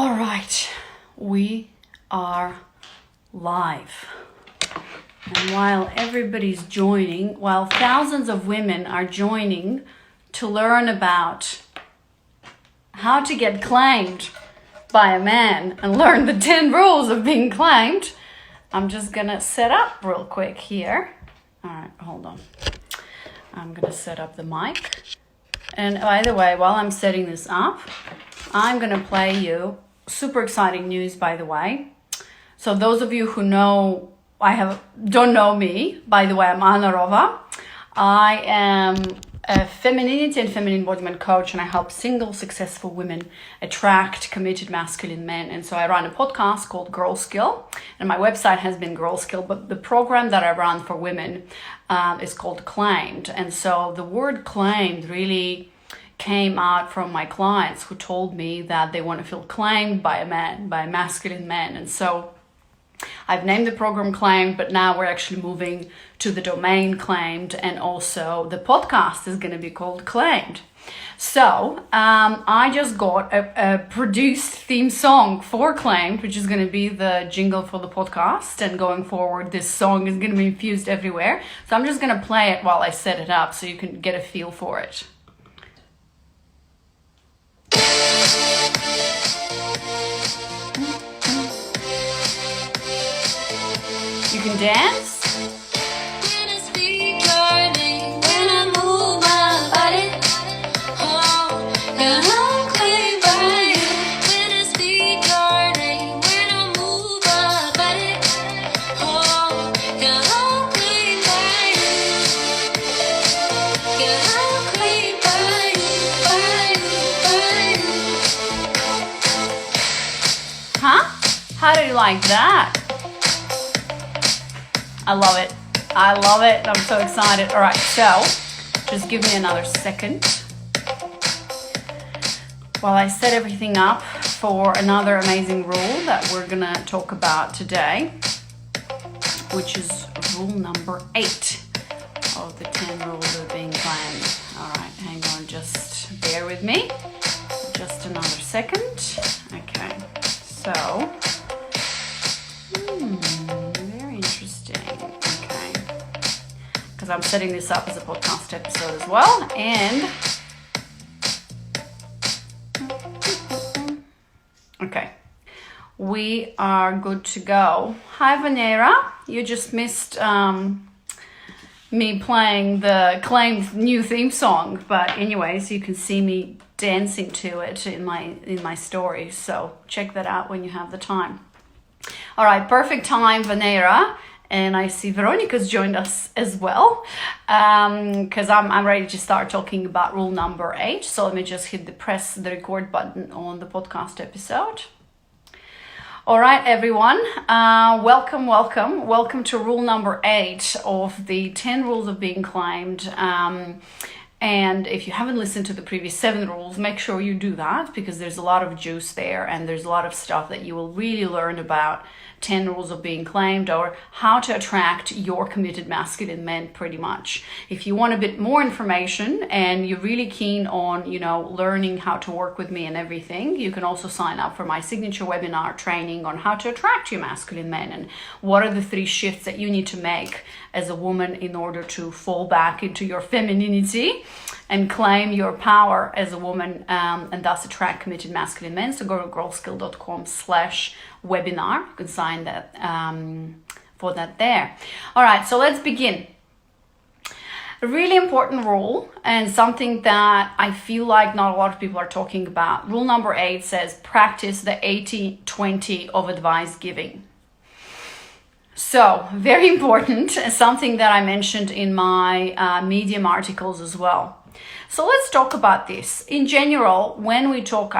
All right, we are live. And while everybody's joining, while thousands of women are joining to learn about how to get claimed by a man and learn the 10 rules of being claimed, I'm just gonna set up real quick here. All right, hold on. I'm gonna set up the mic. And by the way, while I'm setting this up, I'm gonna play you super exciting news, by the way. So those of you who don't know me, by the way, I'm Anna Rova. I am a femininity and feminine embodiment coach, and I help single successful women attract committed masculine men. And so I run a podcast called Girl Skill, and my website has been Girl Skill, but the program that I run for women is called Claimed. And so the word claimed really came out from my clients who told me that they want to feel claimed by a man, by a masculine man. And so I've named the program Claimed, but now we're actually moving to the domain Claimed, and also the podcast is going to be called Claimed. So I just got a produced theme song for Claimed, which is going to be the jingle for the podcast, and going forward this song is going to be infused everywhere. So I'm just going to play it while I set it up so you can get a feel for it. You can dance. How do you like that? I love it. I love it. I'm so excited. All right, so just give me another second while I set everything up for another amazing rule that we're gonna talk about today, which is rule number 8 of the 10 rules of being claimed. All right, hang on, just bear with me. Just another second. Okay, so very interesting. Okay, because I'm setting this up as a podcast episode as well. And okay, we are good to go. Hi Vanera, you just missed me playing the Claimed new theme song, but anyways, you can see me dancing to it in my stories, so check that out when you have the time. All right, perfect time, Vanera. And I see Veronica's joined us as well, because I'm ready to start talking about rule number 8. So let me just press the record button on the podcast episode. All right, everyone, welcome to rule number 8 of the 10 rules of being claimed. And if you haven't listened to the previous 7 rules, make sure you do that, because there's a lot of juice there and there's a lot of stuff that you will really learn about 10 rules of being claimed, or how to attract your committed masculine men, pretty much. If you want a bit more information and you're really keen on, learning how to work with me and everything, you can also sign up for my signature webinar training on how to attract your masculine men and what are the 3 shifts that you need to make as a woman in order to fall back into your femininity and claim your power as a woman, and thus attract committed masculine men. So go to girlskill.com/webinar. You can sign that for that there. All right, so let's begin. A really important rule, and something that I feel like not a lot of people are talking about. Rule number 8 says practice the 80-20 of advice giving. So very important, something that I mentioned in my Medium articles as well. So let's talk about this. In general, when we talk,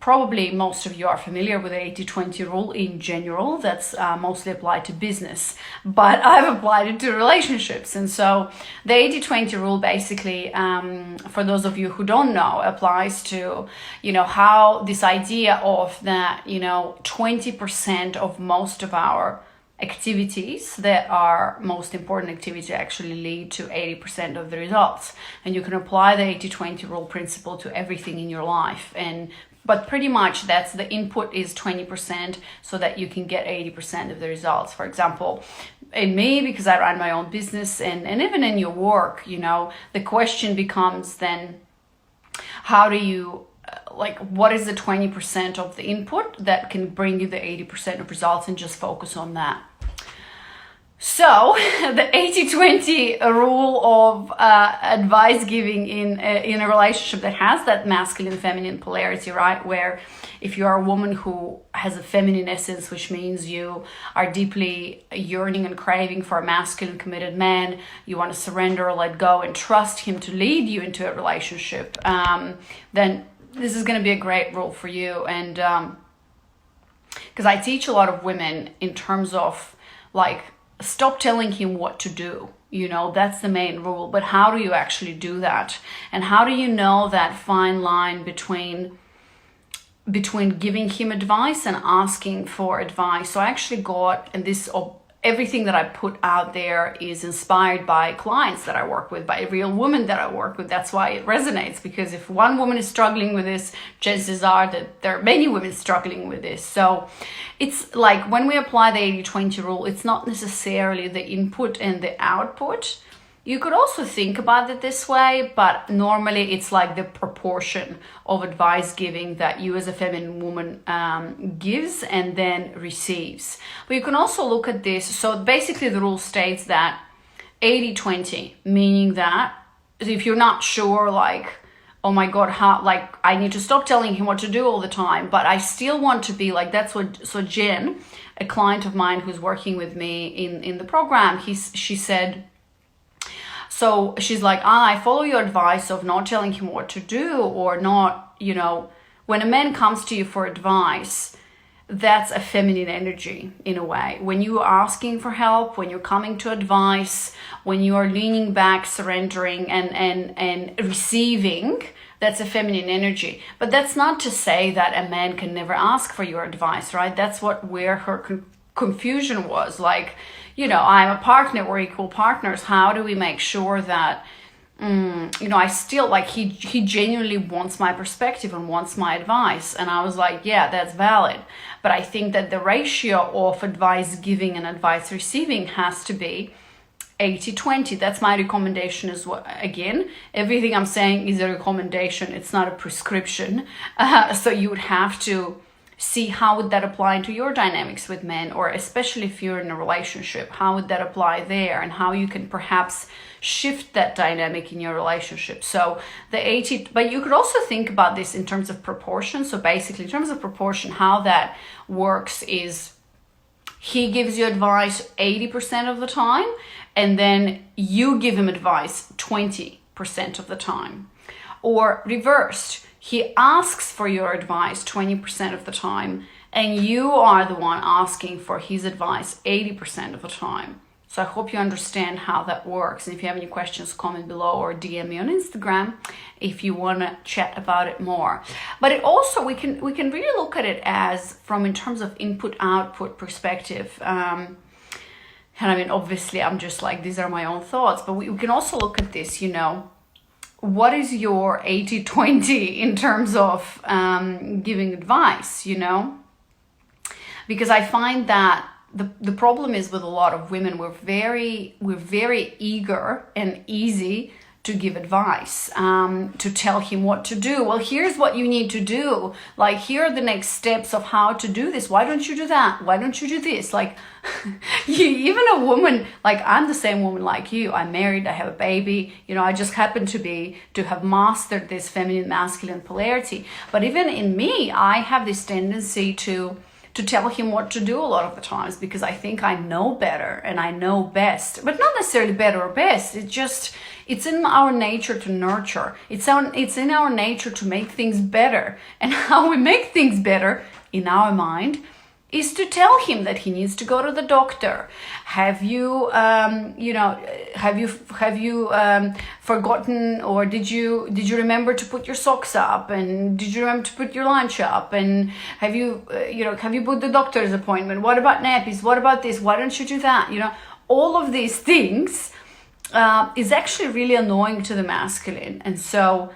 probably most of you are familiar with the 80-20 rule in general. That's mostly applied to business, but I've applied it to relationships. And so the 80-20 rule basically, for those of you who don't know, applies to, how this idea of that, 20% of most of our activities that are most important activities actually lead to 80% of the results. And you can apply the 80-20 rule principle to everything in your life. But pretty much that's the input is 20% so that you can get 80% of the results. For example, in me, because I run my own business, and even in your work, the question becomes then, how do you, what is the 20% of the input that can bring you the 80% of results, and just focus on that. So the 80-20 rule of advice giving in a relationship that has that masculine feminine polarity, right? Where if you are a woman who has a feminine essence, which means you are deeply yearning and craving for a masculine committed man, you want to surrender, let go, and trust him to lead you into a relationship, then this is going to be a great rule for you. And because I teach a lot of women in terms of stop telling him what to do. That's the main rule. But how do you actually do that? And how do you know that fine line between giving him advice and asking for advice? So I actually got, and everything that I put out there is inspired by clients that I work with, by real women that I work with. That's why it resonates, because if one woman is struggling with this, chances are that there are many women struggling with this. So it's like when we apply the 80-20 rule, it's not necessarily the input and the output. You could also think about it this way, but normally it's like the proportion of advice giving that you as a feminine woman gives and then receives. But you can also look at this. So basically the rule states that 80-20, meaning that if you're not sure, oh my God, how, I need to stop telling him what to do all the time, but I still want to be so Jen, a client of mine who's working with me in the program, she said, so she's like, I follow your advice of not telling him what to do, or not, when a man comes to you for advice, that's a feminine energy in a way. When you are asking for help, when you're coming to advice, when you are leaning back, surrendering and receiving, that's a feminine energy. But that's not to say that a man can never ask for your advice, right? That's where her confusion was. I'm a partner, we're equal partners. How do we make sure that, I still, he genuinely wants my perspective and wants my advice. And I was like, yeah, that's valid. But I think that the ratio of advice giving and advice receiving has to be 80-20. That's my recommendation as well. Again, everything I'm saying is a recommendation. It's not a prescription. So you would have to see how would that apply to your dynamics with men, or especially if you're in a relationship, how would that apply there, and how you can perhaps shift that dynamic in your relationship. So the 80, but you could also think about this in terms of proportion. So basically in terms of proportion, how that works is he gives you advice 80% of the time, and then you give him advice 20% of the time. Or reversed, he asks for your advice 20% of the time, and you are the one asking for his advice 80% of the time. So I hope you understand how that works. And if you have any questions, comment below or DM me on Instagram if you want to chat about it more. But it also, we can really look at it as from in terms of input-output perspective. And I mean, obviously, I'm just these are my own thoughts, but we can also look at this, what is your 80-20 in terms of giving advice, Because I find that the problem is with a lot of women, we're very eager and easy to give advice, to tell him what to do. Well, here's what you need to do. Here are the next steps of how to do this. Why don't you do that? Why don't you do this? Even a woman, I'm the same woman like you. I'm married, I have a baby, I just happen to have mastered this feminine masculine polarity. But even in me, I have this tendency to tell him what to do a lot of the times, because I think I know better and I know best, but not necessarily better or best. It's in our nature to nurture. It's in our nature to make things better. And how we make things better in our mind is to tell him that he needs to go to the doctor. Have you, forgotten, or did you remember to put your socks up, and did you remember to put your lunch up, and have you put the doctor's appointment? What about nappies? What about this? Why don't you do that? All of these things is actually really annoying to the masculine, and so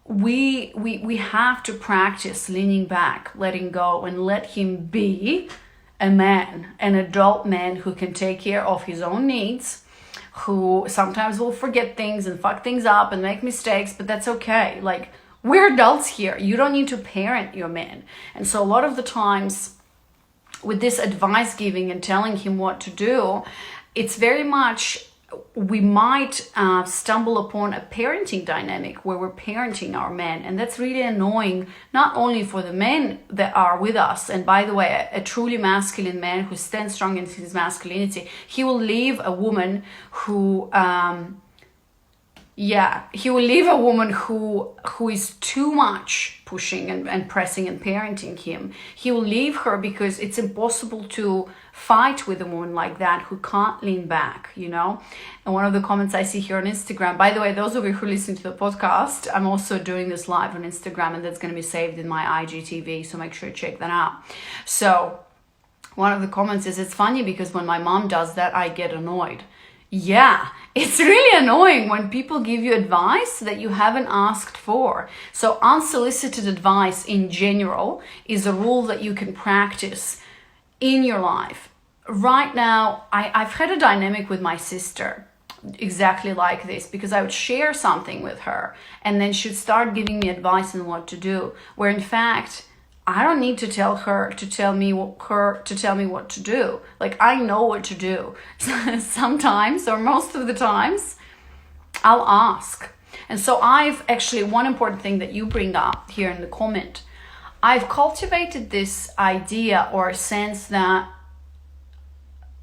we have to practice leaning back, letting go, and let him be a man, an adult man who can take care of his own needs, who sometimes will forget things and fuck things up and make mistakes, but that's okay. Like, we're adults here. You don't need to parent your man. And so a lot of the times with this advice giving and telling him what to do, it's very much, we might stumble upon a parenting dynamic where we're parenting our men, and that's really annoying, not only for the men that are with us. And by the way, a truly masculine man who stands strong in his masculinity, he will leave a woman who who is too much pushing and pressing and parenting him. He will leave her because it's impossible to fight with a woman like that who can't lean back, And one of the comments I see here on Instagram, by the way, those of you who listen to the podcast, I'm also doing this live on Instagram, and that's going to be saved in my IGTV, so make sure you check that out. So one of the comments is, it's funny because when my mom does that, I get annoyed. Yeah, it's really annoying when people give you advice that you haven't asked for. So unsolicited advice in general is a rule that you can practice in your life. Right now, I've had a dynamic with my sister exactly like this, because I would share something with her and then she'd start giving me advice on what to do, where in fact, I don't need to tell her to tell me what to do. Like, I know what to do. Sometimes, or most of the times, I'll ask. And so I've actually, one important thing that you bring up here in the comment, I've cultivated this idea or sense that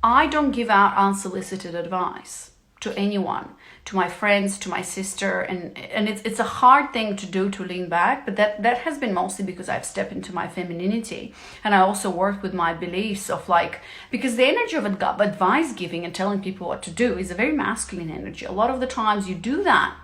I don't give out unsolicited advice to anyone, to my friends, to my sister, and it's a hard thing to do, to lean back, but that has been mostly because I've stepped into my femininity, and I also worked with my beliefs of because the energy of advice giving and telling people what to do is a very masculine energy. A lot of the times you do that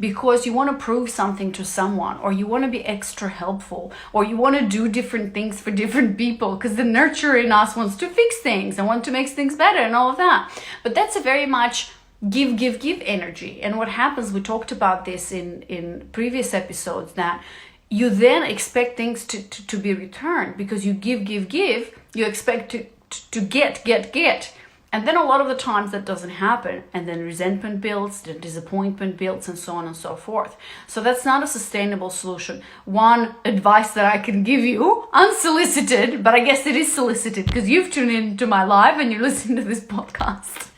because you want to prove something to someone, or you want to be extra helpful, or you want to do different things for different people, because the nurturer in us wants to fix things and want to make things better and all of that. But that's a very much give energy. And what happens, we talked about this in previous episodes, that you then expect things to be returned, because you give, you expect to get. And then a lot of the times that doesn't happen, and then resentment builds, the disappointment builds, and so on and so forth. So that's not a sustainable solution. One advice that I can give you, unsolicited, but I guess it is solicited because you've tuned into my live and you listen to this podcast.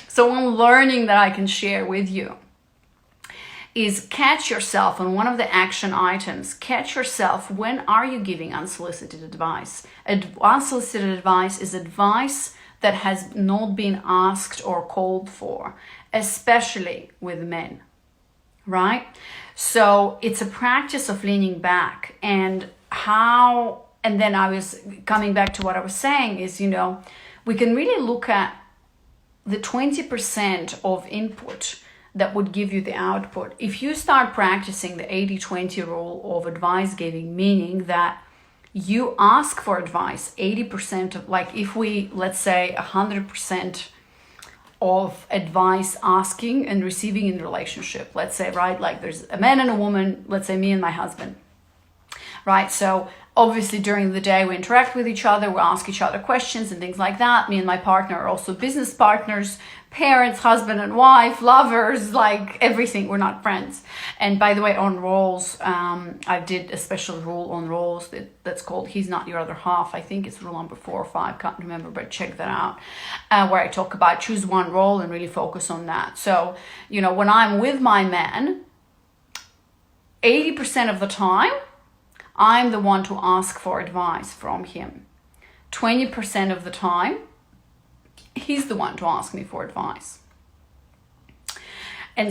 So one learning that I can share with you is catch yourself on one of the action items. Catch yourself, when are you giving unsolicited advice? Unsolicited advice is advice that has not been asked or called for, especially with men, right? So it's a practice of leaning back, and then I was coming back to what I was saying is, we can really look at the 20% of input that would give you the output. If you start practicing the 80-20 rule of advice giving, meaning that you ask for advice 80% of, if we, let's say 100% of advice asking and receiving in the relationship, let's say, right? Like there's a man and a woman, let's say me and my husband, right? So obviously during the day we interact with each other, we ask each other questions and things like that. Me and my partner are also business partners, parents, husband and wife, lovers, everything. We're not friends. And by the way, on roles, I did a special rule on roles that's called He's Not Your Other Half. I think it's rule number 4 or 5, can't remember, but check that out, where I talk about choose one role and really focus on that. So, when I'm with my man, 80% of the time, I'm the one to ask for advice from him. 20% of the time, he's the one to ask me for advice. And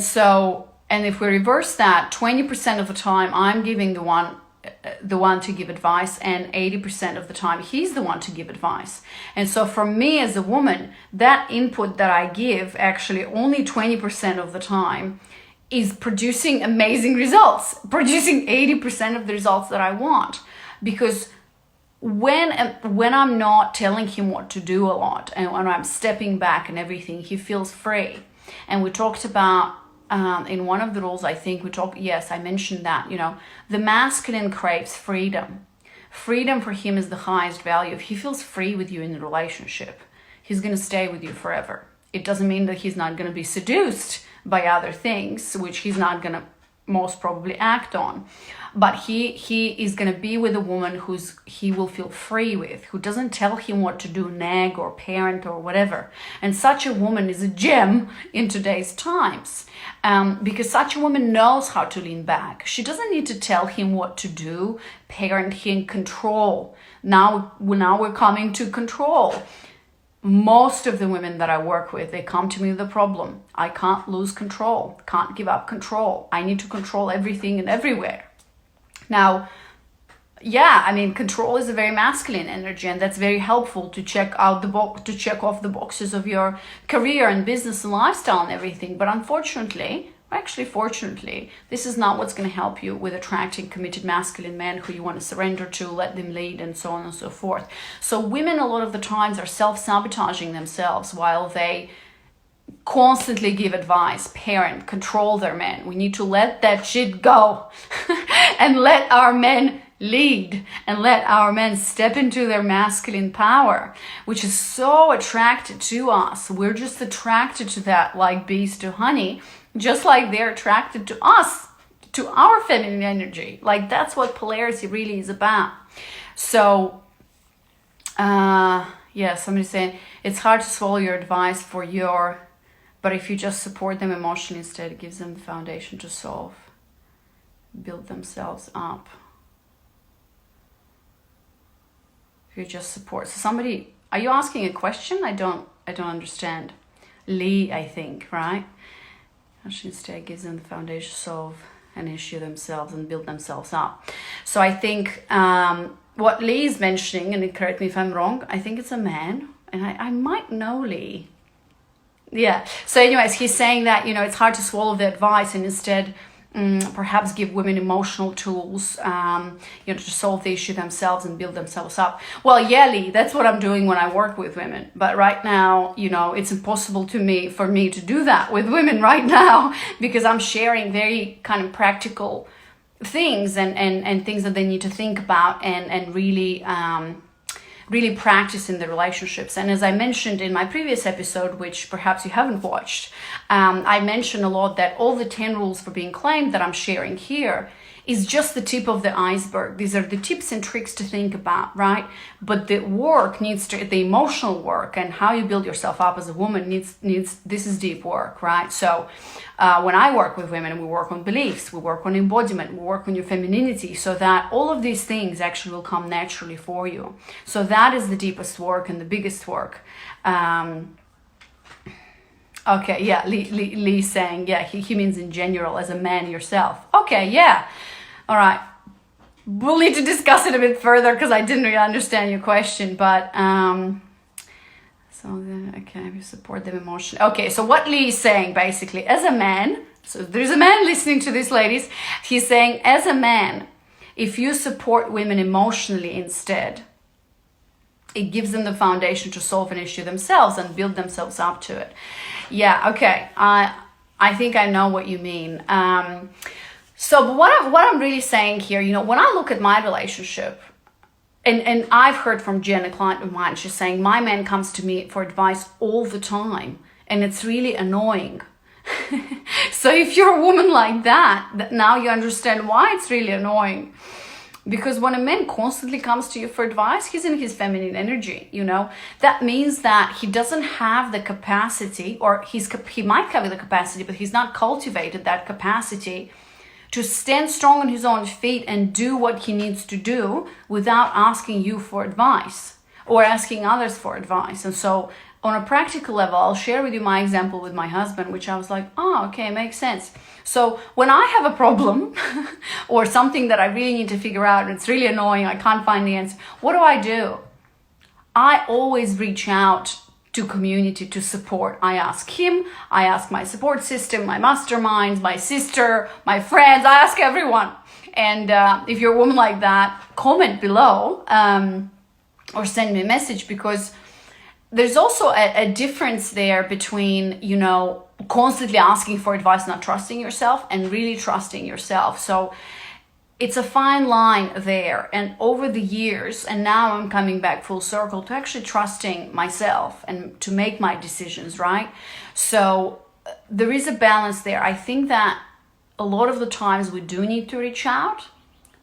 if we reverse that, 20% of the time, I'm giving the one the one to give advice, and 80% of the time he's the one to give advice. And so for me as a woman, that input that I give, actually only 20% of the time is producing amazing results, producing 80% of the results that I want. Because when I'm not telling him what to do a lot, and when I'm stepping back and everything, he feels free. And we talked about in one of the rules, I think I mentioned that, the masculine craves freedom. Freedom for him is the highest value. If he feels free with you in the relationship, he's going to stay with you forever. It doesn't mean that he's not going to be seduced by other things, which he's not going to most probably act on. But he is going to be with a woman he will feel free with, who doesn't tell him what to do, nag or parent or whatever. And such a woman is a gem in today's times, because such a woman knows how to lean back. She doesn't need to tell him what to do, parent him, control. Now we're coming to control. Most of the women that I work with, they come to me with a problem. I can't lose control, can't give up control. I need to control everything and everywhere. Now, control is a very masculine energy, and that's very helpful to check off the boxes of your career and business and lifestyle and everything. But fortunately, this is not what's going to help you with attracting committed masculine men who you want to surrender to, let them lead, and so on and so forth. So women a lot of the times are self-sabotaging themselves while they constantly give advice, parent, control their men. We need to let that shit go and let our men lead and let our men step into their masculine power, which is so attracted to us. We're just attracted to that like bees to honey, just like they're attracted to us, to our feminine energy. Like that's what polarity really is about. So, somebody's saying it's hard to swallow your advice but if you just support them emotionally instead, it gives them the foundation to build themselves up. If you just support. So somebody, are you asking a question? I don't understand. Lee, I think, right? Emotionally instead gives them the foundation to solve an issue themselves and build themselves up. So I think what Lee is mentioning, and correct me if I'm wrong, I think it's a man, and I might know Lee. Yeah. So anyways, he's saying that, it's hard to swallow the advice and instead perhaps give women emotional tools, to solve the issue themselves and build themselves up. Well, yeah, Lee, that's what I'm doing when I work with women. But right now, it's impossible for me to do that with women right now, because I'm sharing very kind of practical things and things that they need to think about and really practice in the relationships. And as I mentioned in my previous episode, which perhaps you haven't watched, I mentioned a lot that all the 10 rules for being claimed that I'm sharing here is just the tip of the iceberg. These are the tips and tricks to think about, right? But the emotional work and how you build yourself up as a woman needs this is deep work, right? So when I work with women, we work on beliefs, we work on embodiment, we work on your femininity, so that all of these things actually will come naturally for you. So that is the deepest work and the biggest work. Okay, yeah, Lee saying, yeah, he means in general as a man yourself. Okay, yeah. All right. We'll need to discuss it a bit further because I didn't really understand your question, but we support them emotionally. Okay, so what Lee is saying basically, as a man, so there's a man listening to this, ladies, he's saying, as a man, if you support women emotionally instead, it gives them the foundation to solve an issue themselves and build themselves up to it. Yeah, okay. I think I know what you mean. But what I'm really saying here, when I look at my relationship, and I've heard from Jen, a client of mine, she's saying, my man comes to me for advice all the time, and it's really annoying. So if you're a woman like that, now you understand why it's really annoying. Because when a man constantly comes to you for advice, he's in his feminine energy, That means that he doesn't have the capacity, or he might have the capacity, but he's not cultivated that capacity to stand strong on his own feet and do what he needs to do without asking you for advice or asking others for advice. And so on a practical level, I'll share with you my example with my husband, which I was like, oh, okay, makes sense. So when I have a problem or something that I really need to figure out and it's really annoying, I can't find the answer, what do? I always reach out to community to support. I ask him, I ask my support system, my masterminds, my sister, my friends, I ask everyone. And if you're a woman like that, comment below or send me a message, because there's also a difference there between, you know, constantly asking for advice, not trusting yourself, and really trusting yourself. So it's a fine line there. And over the years, and now I'm coming back full circle to actually trusting myself and to make my decisions, right? So there is a balance there. I think that a lot of the times we do need to reach out,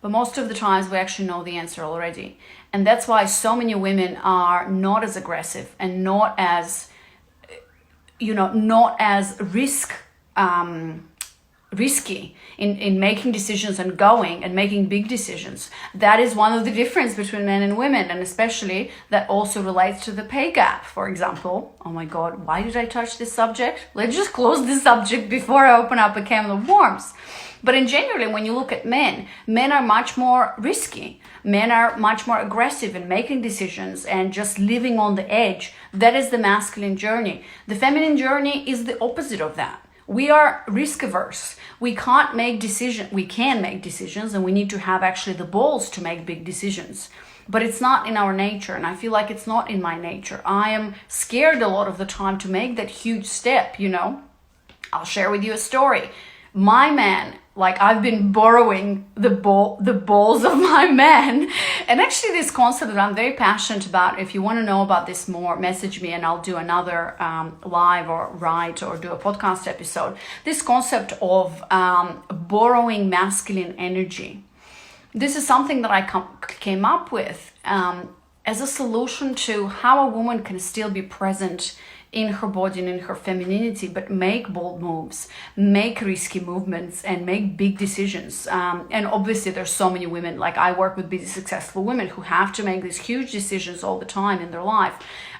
but most of the times we actually know the answer already. And that's why so many women are not as aggressive and not as, you know, not as risky in making decisions and going and making big decisions. That is one of the difference between men and women, and especially that also relates to the pay gap, for example. Oh my God, why did I touch this subject? Let's just close this subject before I open up a can of worms. But in general, when you look at men are much more risky. Men are much more aggressive in making decisions and just living on the edge. That is the masculine journey. The feminine journey is the opposite of that. We are risk averse. We can't make decisions. We can make decisions, and we need to have actually the balls to make big decisions. But it's not in our nature, and I feel like it's not in my nature. I am scared a lot of the time to make that huge step, you know. I'll share with you a story. My man, like, I've been borrowing the balls of my man. And actually this concept that I'm very passionate about, if you want to know about this more, message me and I'll do another live or write or do a podcast episode. This concept of borrowing masculine energy. This is something that I came up with as a solution to how a woman can still be present in her body and in her femininity, but make bold moves, make risky movements, and make big decisions. And obviously there's so many women, like I work with busy, successful women who have to make these huge decisions all the time in their life.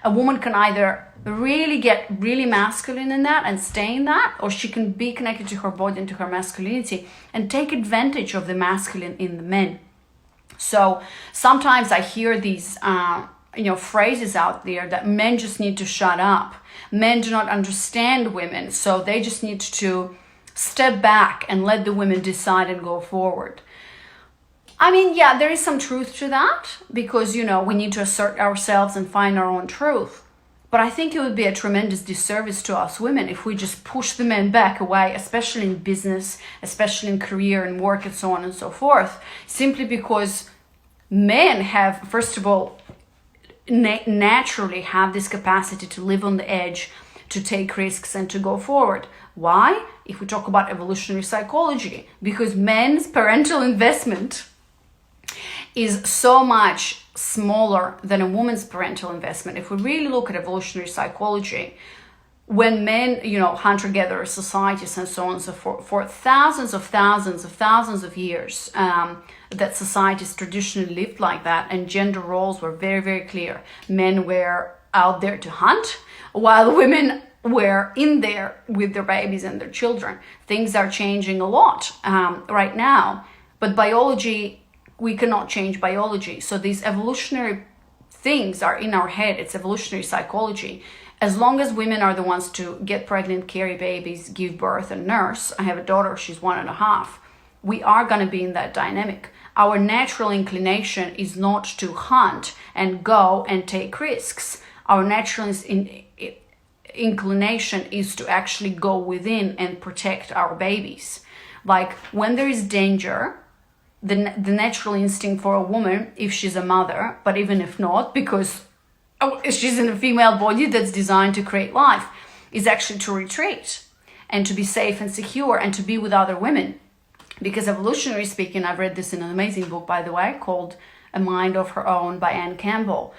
A woman can either really get really masculine in that and stay in that, or she can be connected to her body and to her masculinity and take advantage of the masculine in the men. So sometimes I hear these phrases out there that men just need to shut up. Men do not understand women, so they just need to step back and let the women decide and go forward. I mean, yeah, there is some truth to that, because, you know, we need to assert ourselves and find our own truth. But I think it would be a tremendous disservice to us women if we just push the men back away, especially in business, especially in career and work and so on and so forth, simply because men have, first of all, naturally have this capacity to live on the edge, to take risks and to go forward. Why? If we talk about evolutionary psychology, because men's parental investment is so much smaller than a woman's parental investment. If we really look at evolutionary psychology, when men, hunter-gatherer societies and so on and so forth, for thousands of years, that societies traditionally lived like that, and gender roles were very, very clear. Men were out there to hunt, while women were in there with their babies and their children. Things are changing a lot right now, but biology, we cannot change biology. So these evolutionary things are in our head. It's evolutionary psychology. As long as women are the ones to get pregnant, carry babies, give birth, and nurse, I have a daughter, she's 1.5, we are going to be in that dynamic. Our natural inclination is not to hunt and go and take risks. Our natural inclination is to actually go within and protect our babies. Like when there is danger, the natural instinct for a woman, if she's a mother, but even if not, because she's in a female body that's designed to create life, is actually to retreat and to be safe and secure and to be with other women. Because evolutionary speaking, I've read this in an amazing book, by the way, called A Mind of Her Own by Anne Campbell.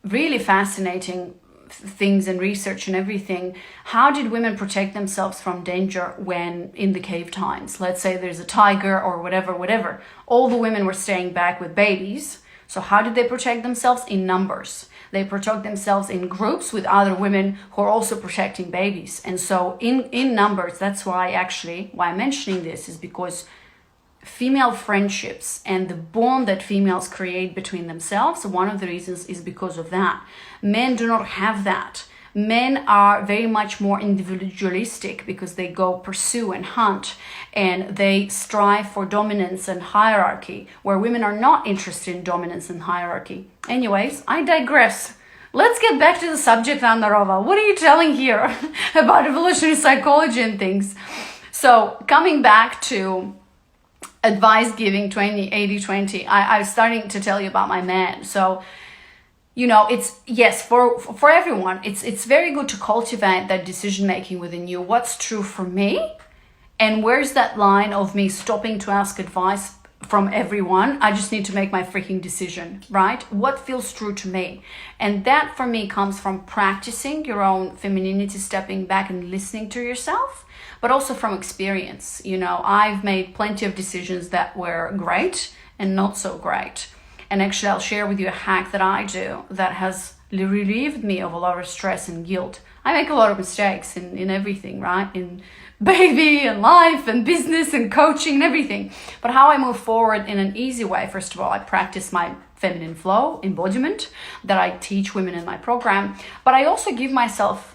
Really fascinating things and research and everything. How did women protect themselves from danger when in the cave times? Let's say there's a tiger or whatever. All the women were staying back with babies. So how did they protect themselves? In numbers. They protect themselves in groups with other women who are also protecting babies. And so in numbers, that's why I'm mentioning this, is because female friendships and the bond that females create between themselves, one of the reasons is because of that. Men do not have that. Men are very much more individualistic because they go pursue and hunt, and they strive for dominance and hierarchy, where women are not interested in dominance and hierarchy. Anyways, I digress. Let's get back to the subject, Andarova. What are you telling here about evolutionary psychology and things? So coming back to advice giving 80-20, I was starting to tell you about my man. So, you know, it's, yes, for everyone, it's very good to cultivate that decision making within you. What's true for me, and where's that line of me stopping to ask advice from everyone? I just need to make my freaking decision, right? What feels true to me? And that for me comes from practicing your own femininity, stepping back and listening to yourself, but also from experience. You know, I've made plenty of decisions that were great and not so great. And actually, I'll share with you a hack that I do that has relieved me of a lot of stress and guilt. I make a lot of mistakes in everything, right? In baby and life and business and coaching and everything. But how I move forward in an easy way, first of all, I practice my feminine flow embodiment that I teach women in my program. But I also give myself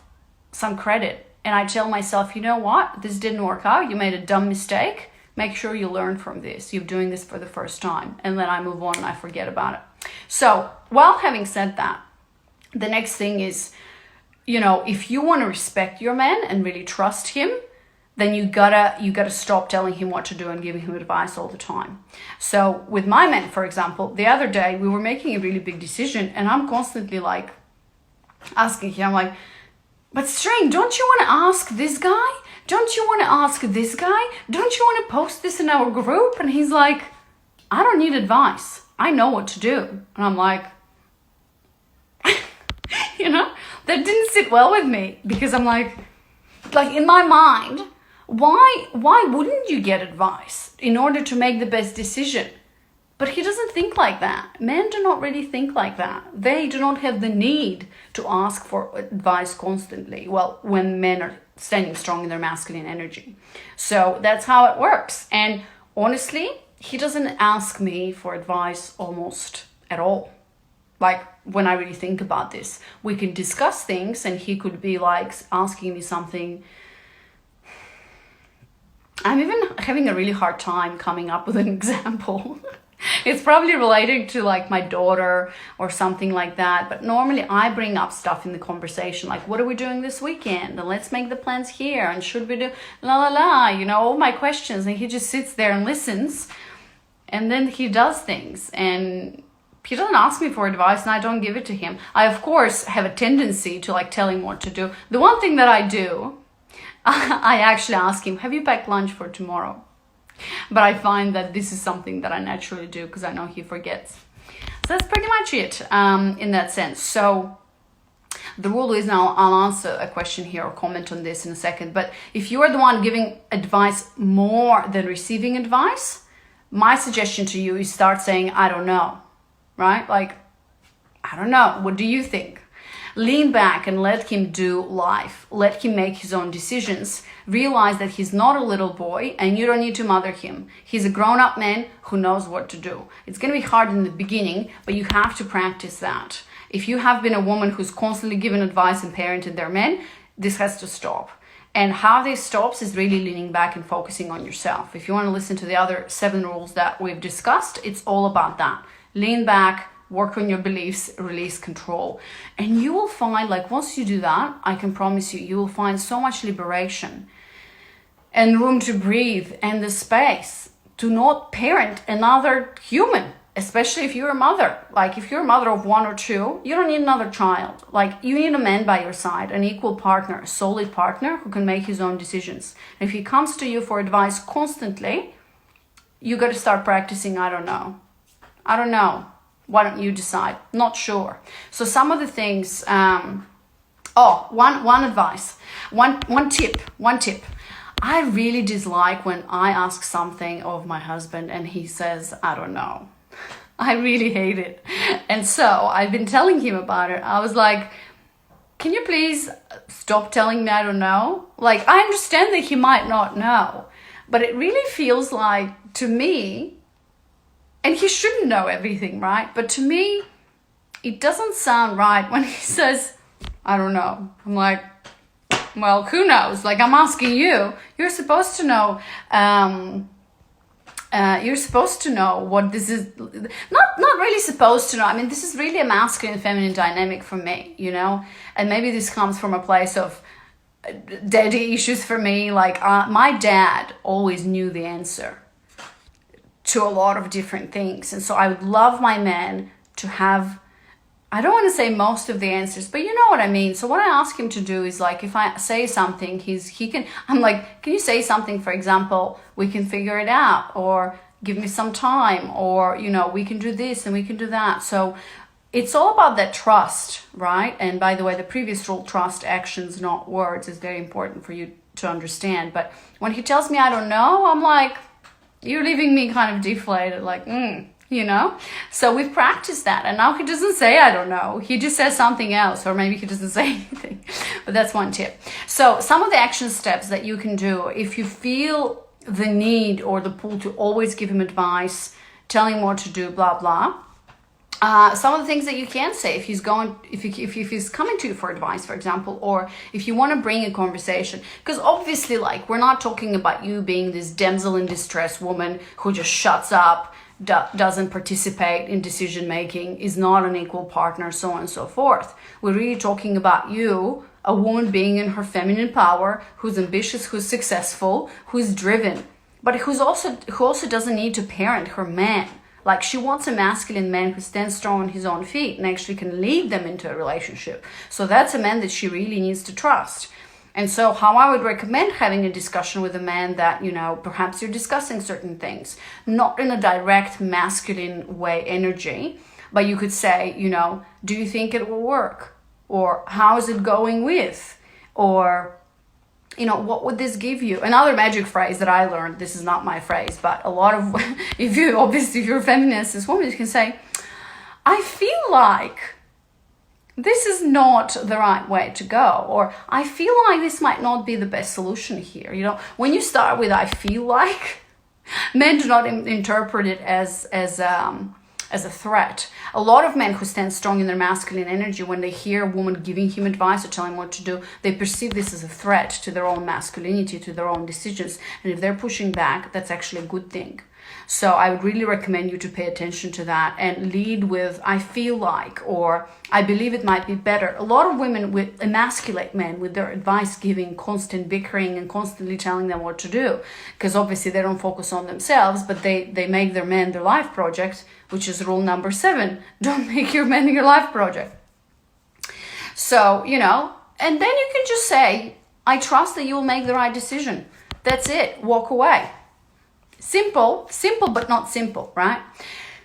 some credit. And I tell myself, you know what? This didn't work out. You made a dumb mistake. Make sure you learn from this. You're doing this for the first time. And then I move on and I forget about it. So while having said that, the next thing is, you know, if you want to respect your man and really trust him, then you gotta stop telling him what to do and giving him advice all the time. So with my man, for example, the other day we were making a really big decision, and I'm constantly like asking him, I'm like, but String, don't you want to ask this guy? Don't you want to ask this guy? Don't you want to post this in our group? And he's like, I don't need advice. I know what to do. And I'm like, you know, that didn't sit well with me, because I'm like in my mind, why wouldn't you get advice in order to make the best decision? But he doesn't think like that. Men do not really think like that. They do not have the need to ask for advice constantly. Well, when men are standing strong in their masculine energy. So that's how it works. And honestly, he doesn't ask me for advice almost at all. Like, when I really think about this, we can discuss things and he could be like asking me something. I'm even having a really hard time coming up with an example. It's probably related to like my daughter or something like that. But normally I bring up stuff in the conversation, like, what are we doing this weekend? And let's make the plans here. And should we do you know, all my questions. And he just sits there and listens. And then he does things. And he doesn't ask me for advice, and I don't give it to him. I, of course, have a tendency to like tell him what to do. The one thing that I do, I actually ask him, have you packed lunch for tomorrow? But I find that this is something that I naturally do because I know he forgets. So that's pretty much it in that sense. So the rule is, now I'll answer a question here or comment on this in a second. But if you are the one giving advice more than receiving advice, my suggestion to you is start saying, I don't know, right? Like, I don't know. What do you think? Lean back and let him do life. Let him make his own decisions. Realize that he's not a little boy and you don't need to mother him. He's a grown-up man who knows what to do. It's going to be hard in the beginning, but you have to practice that. If you have been a woman who's constantly given advice and parented their men, this has to stop. And how this stops is really leaning back and focusing on yourself. If you want to listen to the other 7 rules that we've discussed, it's all about that. Lean back, work on your beliefs, release control. And you will find, like, once you do that, I can promise you, you will find so much liberation and room to breathe and the space to not parent another human, especially if you're a mother. Like, if you're a mother of 1 or 2, you don't need another child. Like, you need a man by your side, an equal partner, a solid partner who can make his own decisions. And if he comes to you for advice constantly, you got to start practicing, I don't know. Why don't you decide? Not sure. So some of the things, one advice, one tip. I really dislike when I ask something of my husband and he says, I don't know. I really hate it. And so I've been telling him about it. I was like, can you please stop telling me I don't know? Like, I understand that he might not know, but it really feels like, to me, and he shouldn't know everything, right? But to me, it doesn't sound right when he says, I don't know. I'm like, well, who knows? Like, I'm asking you. You're supposed to know. You're supposed to know what this is. Not really supposed to know. I mean, this is really a masculine and feminine dynamic for me, you know? And maybe this comes from a place of daddy issues for me. Like, my dad always knew the answer to a lot of different things. And so I would love my man to have, I don't want to say most of the answers, but you know what I mean. So what I ask him to do is, like, if I say something, I'm like, can you say something, for example, we can figure it out, or give me some time, or, you know, we can do this and we can do that. So it's all about that trust, right? And by the way, the previous rule, trust actions, not words, is very important for you to understand. But when he tells me I don't know, I'm like, you're leaving me kind of deflated, like, you know? So we've practiced that, and now he doesn't say I don't know. He just says something else, or maybe he doesn't say anything. But that's one tip. So some of the action steps that you can do if you feel the need or the pull to always give him advice, tell him what to do, blah, blah. Some of the things that you can say if he's coming to you for advice, for example, or if you want to bring a conversation, because obviously, like, we're not talking about you being this damsel in distress woman who just shuts up, doesn't participate in decision making, is not an equal partner, so on and so forth. We're really talking about you, a woman being in her feminine power, who's ambitious, who's successful, who's driven, but who also doesn't need to parent her man. Like, she wants a masculine man who stands strong on his own feet and actually can lead them into a relationship. So that's a man that she really needs to trust. And so how I would recommend having a discussion with a man that, you know, perhaps you're discussing certain things, not in a direct masculine way energy, but you could say, you know, do you think it will work? Or how is it going with? Or, you know, what would this give you? Another magic phrase that I learned, this is not my phrase, but a lot of, if you're a feminist, this woman, you can say, I feel like this is not the right way to go, or I feel like this might not be the best solution here. You know, when you start with I feel like, men do not interpret it as a threat. A lot of men who stand strong in their masculine energy, when they hear a woman giving him advice or telling him what to do, they perceive this as a threat to their own masculinity, to their own decisions. And if they're pushing back, that's actually a good thing. So I would really recommend you to pay attention to that and lead with I feel like, or I believe it might be better. A lot of women emasculate men with their advice giving, constant bickering, and constantly telling them what to do, because obviously they don't focus on themselves, but they make their man their life project, which is rule number 7. Don't make your man your life project. So, you know, and then you can just say, I trust that you will make the right decision. That's it. Walk away. Simple, but not simple, right?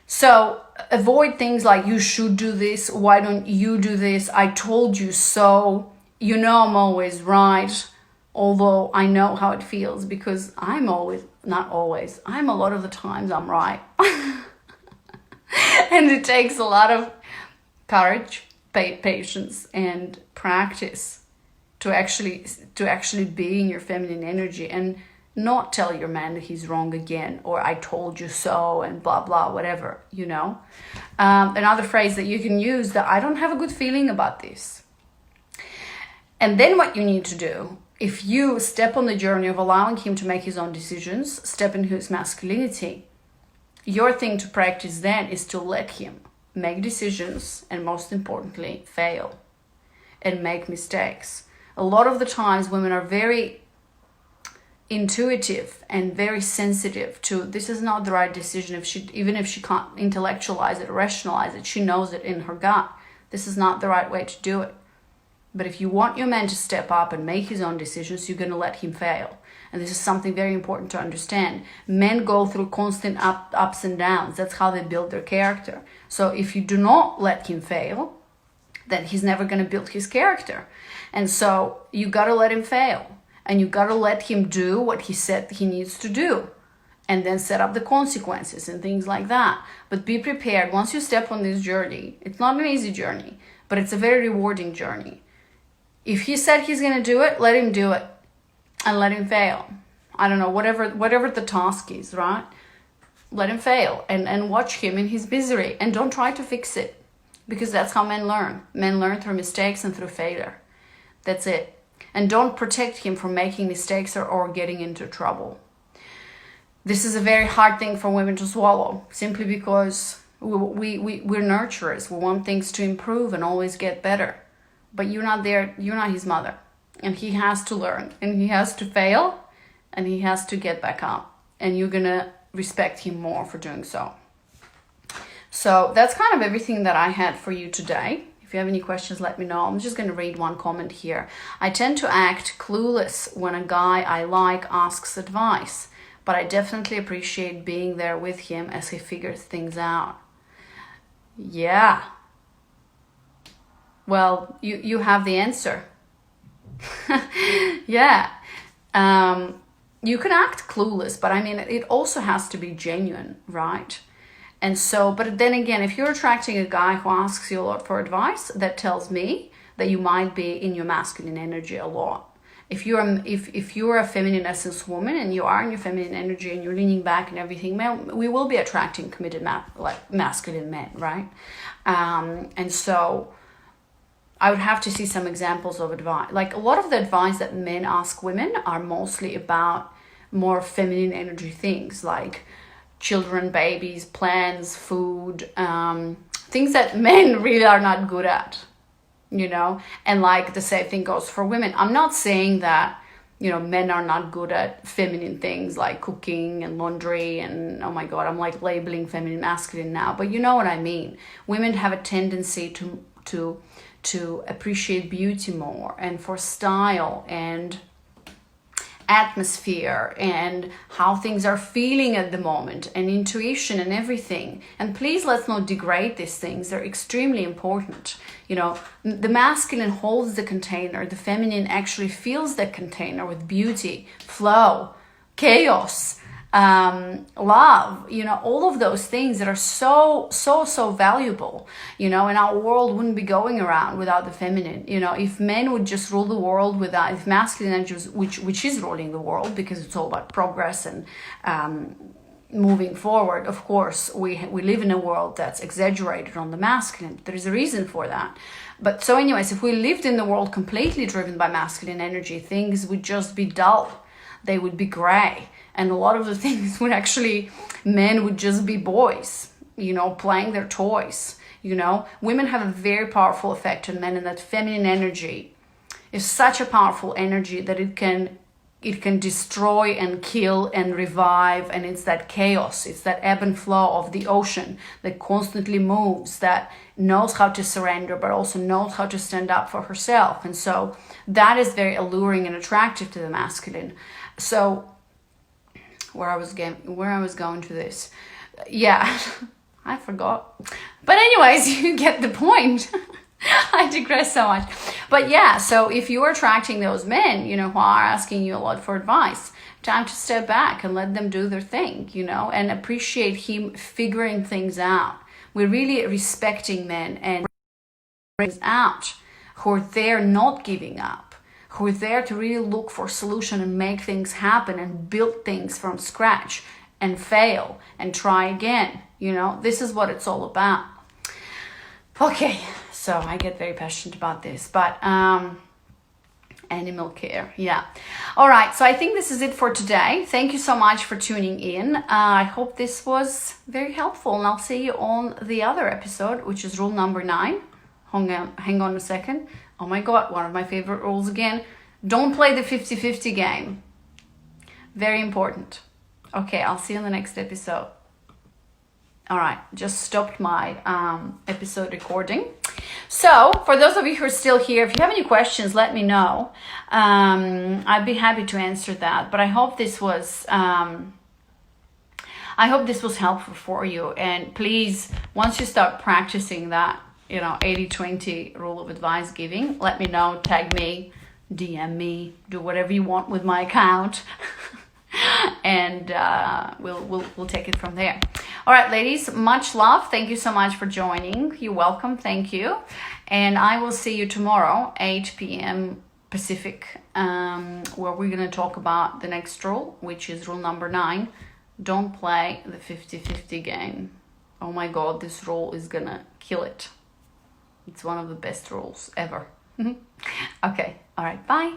So avoid things like you should do this, why don't you do this, I told you so, you know I'm always right, although I know how it feels because I'm a lot of the times I'm right. And it takes a lot of courage, patience, and practice to actually be in your feminine energy and not tell your man that he's wrong again, or I told you so, and blah, blah, whatever, you know. Another phrase that you can use, that I don't have a good feeling about this. And then what you need to do, if you step on the journey of allowing him to make his own decisions, step into his masculinity, your thing to practice then is to let him make decisions and, most importantly, fail and make mistakes. A lot of the times women are very intuitive and very sensitive to this is not the right decision. Even if she can't intellectualize it or rationalize it, she knows it in her gut. This is not the right way to do it. But if you want your man to step up and make his own decisions, you're going to let him fail. And this is something very important to understand. Men go through constant ups and downs. That's how they build their character. So if you do not let him fail, then he's never going to build his character. And so you got to let him fail. And you got to let him do what he said he needs to do. and then set up the consequences and things like that. But be prepared. Once you step on this journey, it's not an easy journey, but it's a very rewarding journey. If he said he's going to do it, let him do it and let him fail. I don't know, whatever the task is, right? Let him fail and watch him in his misery, and don't try to fix it, because that's how men learn. Men learn through mistakes and through failure. That's it. And don't protect him from making mistakes or getting into trouble. This is a very hard thing for women to swallow, simply because we're nurturers. We want things to improve and always get better. But you're not there, you're not his mother. And he has to learn, and he has to fail, and he has to get back up. And you're gonna respect him more for doing so. So that's kind of everything that I had for you today. If you have any questions, let me know. I'm just going to read one comment here. I tend to act clueless when a guy I like asks advice, but I definitely appreciate being there with him as he figures things out. Yeah. Well, you have the answer. Yeah. You can act clueless, but I mean, it also has to be genuine, right? And so, but then again, if you're attracting a guy who asks you a lot for advice, that tells me that you might be in your masculine energy a lot. If you're a feminine essence woman and you are in your feminine energy and you're leaning back and everything, we will be attracting committed masculine men, right? And so I would have to see some examples of advice. Like, a lot of the advice that men ask women are mostly about more feminine energy things, like children, babies, plans, food, things that men really are not good at, you know? And like the same thing goes for women. I'm not saying that, you know, men are not good at feminine things like cooking and laundry and, oh my God, I'm like labeling feminine masculine now, but you know what I mean. Women have a tendency to appreciate beauty more, and for style and atmosphere and how things are feeling at the moment, and intuition and everything. And please, let's not degrade these things. They're extremely important. You know, the masculine holds the container, the feminine actually fills the container with beauty, flow, chaos, love, you know, all of those things that are so valuable, you know, and our world wouldn't be going around without the feminine. You know, if men would just rule the world without, if masculine energy was, which is ruling the world, because it's all about progress and moving forward. Of course, we live in a world that's exaggerated on the masculine. There is a reason for that. But so anyways, if we lived in the world completely driven by masculine energy, things would just be dull. They would be gray. And a lot of the things would actually, men would just be boys, you know, playing their toys, you know. Women have a very powerful effect on men, and that feminine energy is such a powerful energy that it can destroy and kill and revive. And it's that chaos, it's that ebb and flow of the ocean that constantly moves, that knows how to surrender, but also knows how to stand up for herself. And so that is very alluring and attractive to the masculine. So where I was going to this. Yeah, I forgot. But anyways, you get the point. I digress so much. But yeah, so if you're attracting those men, you know, who are asking you a lot for advice, time to step back and let them do their thing, you know, and appreciate him figuring things out. We're really respecting men and brings out who are there not giving up, who are there to really look for solution and make things happen and build things from scratch and fail and try again. You know, this is what it's all about. Okay, so I get very passionate about this, but animal care, yeah. All right, so I think this is it for today. Thank you so much for tuning in. I hope this was very helpful, and I'll see you on the other episode, which is rule number 9. Hang on a second. Oh my God, one of my favorite rules again. Don't play the 50-50 game. Very important. Okay, I'll see you in the next episode. All right, just stopped my episode recording. So for those of you who are still here, if you have any questions, let me know. I'd be happy to answer that. But I hope this was helpful for you. And please, once you start practicing that, you know, 80-20 rule of advice giving, let me know, tag me, DM me, do whatever you want with my account. and we'll take it from there. All right, ladies, much love. Thank you so much for joining. You're welcome. Thank you. And I will see you tomorrow, 8 p.m. Pacific, where we're going to talk about the next rule, which is rule number 9. Don't play the 50-50 game. Oh my God, this rule is going to kill it. It's one of the best rules ever. Okay. All right. Bye.